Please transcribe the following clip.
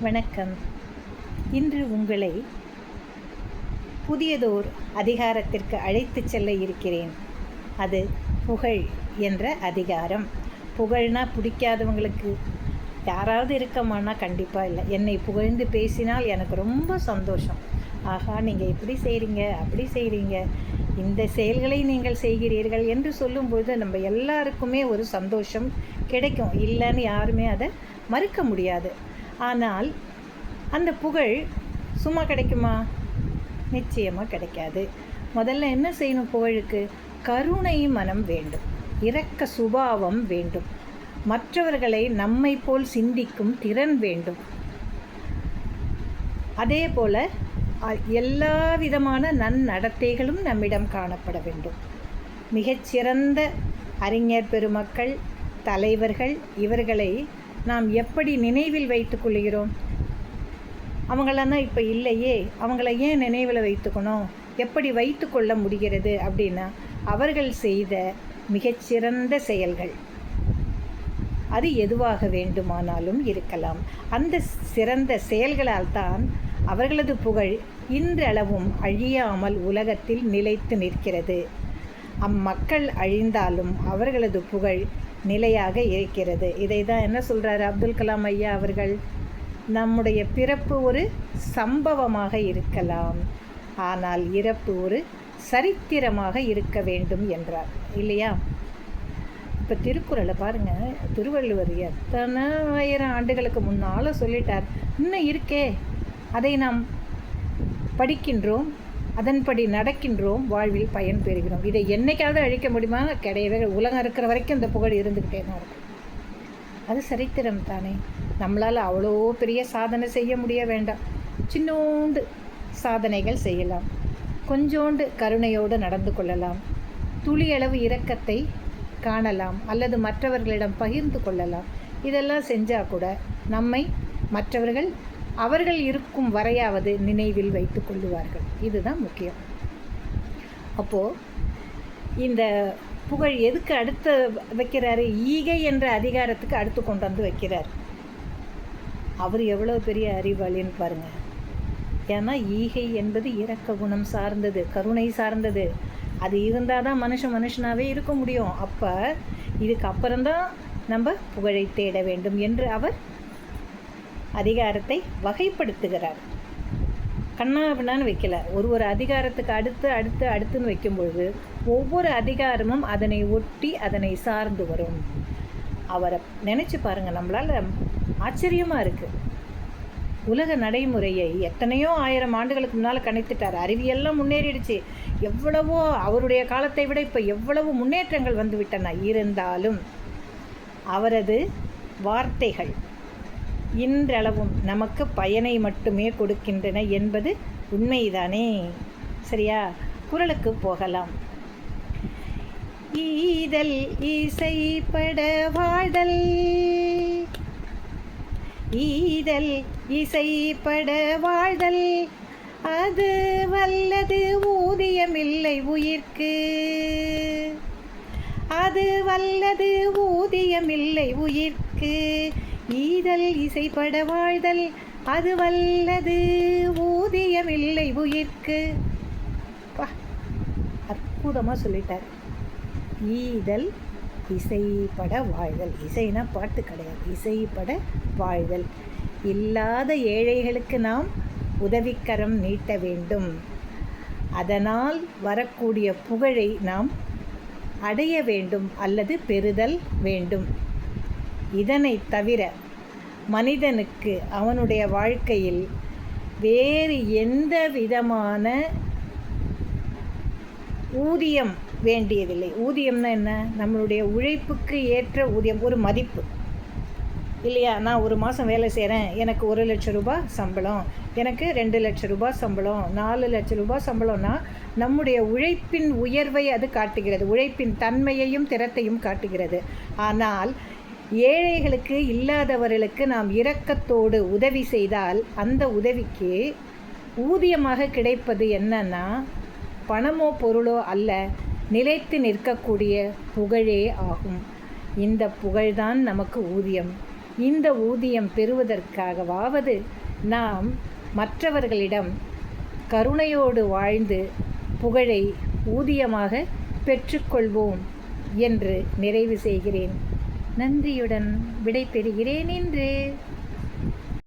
வணக்கம். இன்று உங்களை புதியதோர் அதிகாரத்திற்கு அழைத்துச் செல்ல இருக்கிறேன். அது புகழ் என்ற அதிகாரம். புகழ்னா பிடிக்காதவங்களுக்கு யாராவது இருக்கமானா கண்டிப்பாக இல்லை. என்னை புகழ்ந்து பேசினால் எனக்கு ரொம்ப சந்தோஷம். ஆஹா, நீங்கள் இப்படி செய்கிறீங்க, அப்படி செய்கிறீங்க, இந்த செயல்களை நீங்கள் செய்கிறீர்கள் என்று சொல்லும்போது நம்ம எல்லாருக்குமே ஒரு சந்தோஷம் கிடைக்கும். இல்லைன்னு யாருமே அதை மறுக்க முடியாது. ஆனால் அந்த புகழ் சும்மா கிடைக்குமா? நிச்சயமாக கிடைக்காது. முதல்ல என்ன செய்யணும்? புகழுக்கு கருணை மனம் வேண்டும், இரக்க சுபாவம் வேண்டும், மற்றவர்களை நம்மை போல் சிந்திக்கும் திறன் வேண்டும். அதே போல் எல்லா விதமான நன்னடத்தைகளும் நம்மிடம் காணப்பட வேண்டும். மிகச்சிறந்த அறிஞர் பெருமக்கள், தலைவர்கள், இவர்களை நாம் எப்படி நினைவில் வைத்துக் கொள்கிறோம்? அவங்களாம் தான் இப்போ இல்லையே, அவங்கள ஏன் நினைவில் வைத்துக்கணும்? எப்படி வைத்து கொள்ள முடிகிறது அப்படின்னா, அவர்கள் செய்த மிகச்சிறந்த செயல்கள் அது எதுவாக வேண்டுமானாலும் இருக்கலாம். அந்த சிறந்த செயல்களால் தான் அவர்களது புகழ் இன்றளவும் அழியாமல் உலகத்தில் நிலைத்து நிற்கிறது. அம்மக்கள் அழிந்தாலும் அவர்களது புகழ் நிலையாக இருக்கிறது. இதை தான் என்ன சொல்கிறாரு அப்துல் கலாம் ஐயா அவர்கள்? நம்முடைய பிறப்பு ஒரு சம்பவமாக இருக்கலாம், ஆனால் இறப்பு ஒரு சரித்திரமாக இருக்க வேண்டும் என்றார் இல்லையா? இப்போ திருக்குறளை பாருங்கள். திருவள்ளுவர் எத்தனை ஆயிரம் ஆண்டுகளுக்கு முன்னால் சொல்லிட்டார். இன்னும் இருக்கே, அதை நாம் படிக்கின்றோம், அதன்படி நடக்கின்றோம், வாழ்வில் பயன் பெறுகிறோம். இதை என்னைக்காவது அழிக்க முடியுமா? கிடையவே. உலகம் இருக்கிற வரைக்கும் இந்த புகழ் இருந்துக்கிட்டே தான் இருக்கும். அது சரித்திரம் தானே. நம்மளால் அவ்வளோ பெரிய சாதனை செய்ய முடிய வேண்டாம். சின்னோண்டு சாதனைகள் செய்யலாம், கொஞ்சோண்டு கருணையோடு நடந்து கொள்ளலாம், துளியளவு இரக்கத்தை காணலாம், அல்லது மற்றவர்களிடம் பகிர்ந்து கொள்ளலாம். இதெல்லாம் செஞ்சால் கூட நம்மை மற்றவர்கள் அவர்கள் இருக்கும் வரையாவது நினைவில் வைத்து கொள்ளுவார்கள். இதுதான் முக்கியம். அப்போது இந்த புகழ் எதுக்கு அடுத்து வைக்கிறாரு? ஈகை என்ற அதிகாரத்துக்கு அடுத்து கொண்டு வந்து வைக்கிறார். அவர் எவ்வளோ பெரிய அறிவாளின்னு பாருங்கள். ஏன்னா ஈகை என்பது இரக்க குணம் சார்ந்தது, கருணை சார்ந்தது. அது இருந்தால் தான் மனுஷனாகவே இருக்க முடியும். அப்போ இதுக்கு அப்புறம்தான் நம்ம புகழை தேட வேண்டும் என்று அவர் அதிகாரத்தை வகைப்படுத்துகிறார். கண்ணாபின்னான்னு வைக்கல. ஒரு அதிகாரத்துக்கு அடுத்துன்னு வைக்கும்பொழுது ஒவ்வொரு அதிகாரமும் அதனை ஒட்டி அதனை சார்ந்து வரும். அவரை நினச்சி பாருங்கள், நம்மளால் ஆச்சரியமாக இருக்குது. உலக நடைமுறையை எத்தனையோ ஆயிரம் ஆண்டுகளுக்கு முன்னால் கணித்துட்டார். அறிவியெல்லாம் முன்னேறிடுச்சு. எவ்வளவோ அவருடைய காலத்தை விட இப்போ எவ்வளவு முன்னேற்றங்கள் வந்து விட்டன. இருந்தாலும் அவரது வார்த்தைகள் இன்றளவும் நமக்கு பயனை மட்டுமே கொடுக்கின்றன என்பது உண்மைதானே? சரியா? குறளுக்கு போகலாம். ஈதல் இசைப்பட வாழ்தல், ஈதல் இசைப்பட வாழ்தல், அது வல்லது ஊதியமில்லை உயிர்க்கு, அது வல்லது ஊதியமில்லை உயிர்க்கு, ஈதல் இசைப்பட வாழ்தல், அது வல்லது ஊதியமில்லை உயிர்க்கு. அற்புதமாக சொல்லிட்டார். ஈதல் இசைப்பட வாழ்தல். இசைனா பாட்டு கிடையாது, இசைப்பட வாழ்தல். இல்லாத ஏழைகளுக்கு நாம் உதவிக்கரம் நீட்ட வேண்டும். அதனால் வரக்கூடிய புகழை நாம் அடைய வேண்டும் அல்லது பெறுதல் வேண்டும். இதனை தவிர மனிதனுக்கு அவனுடைய வாழ்க்கையில் வேறு எந்த விதமான ஊதியம் வேண்டியதில்லை. ஊதியம்னா என்ன? நம்மளுடைய உழைப்புக்கு ஏற்ற ஊதியம், ஒரு மதிப்பு இல்லையா? நான் ஒரு மாதம் வேலை செய்கிறேன், எனக்கு 1 லட்சம் ரூபாய் சம்பளம், எனக்கு 2 லட்சம் ரூபாய் சம்பளம், 4 லட்சம் ரூபாய் சம்பளம்னா நம்முடைய உழைப்பின் உயர்வை அது காட்டுகிறது, உழைப்பின் தன்மையையும் திறத்தையும் காட்டுகிறது. ஆனால் ஏழைகளுக்கு, இல்லாதவர்களுக்கு நாம் இரக்கத்தோடு உதவி செய்தால் அந்த உதவிக்கு ஊதியமாக கிடைப்பது என்னன்னா, பணமோ பொருளோ அல்ல, நிலைத்து நிற்கக்கூடிய புகழே ஆகும். இந்த புகழ்தான் நமக்கு ஊதியம். இந்த ஊதியம் பெறுவதற்காகவாவது நாம் மற்றவர்களிடம் கருணையோடு வாழ்ந்து புகழை ஊதியமாக பெற்றுக்கொள்வோம் என்று நிறைவு செய்கிறேன். நன்றியுடன் விடை பெறுகிறேன் இன்று.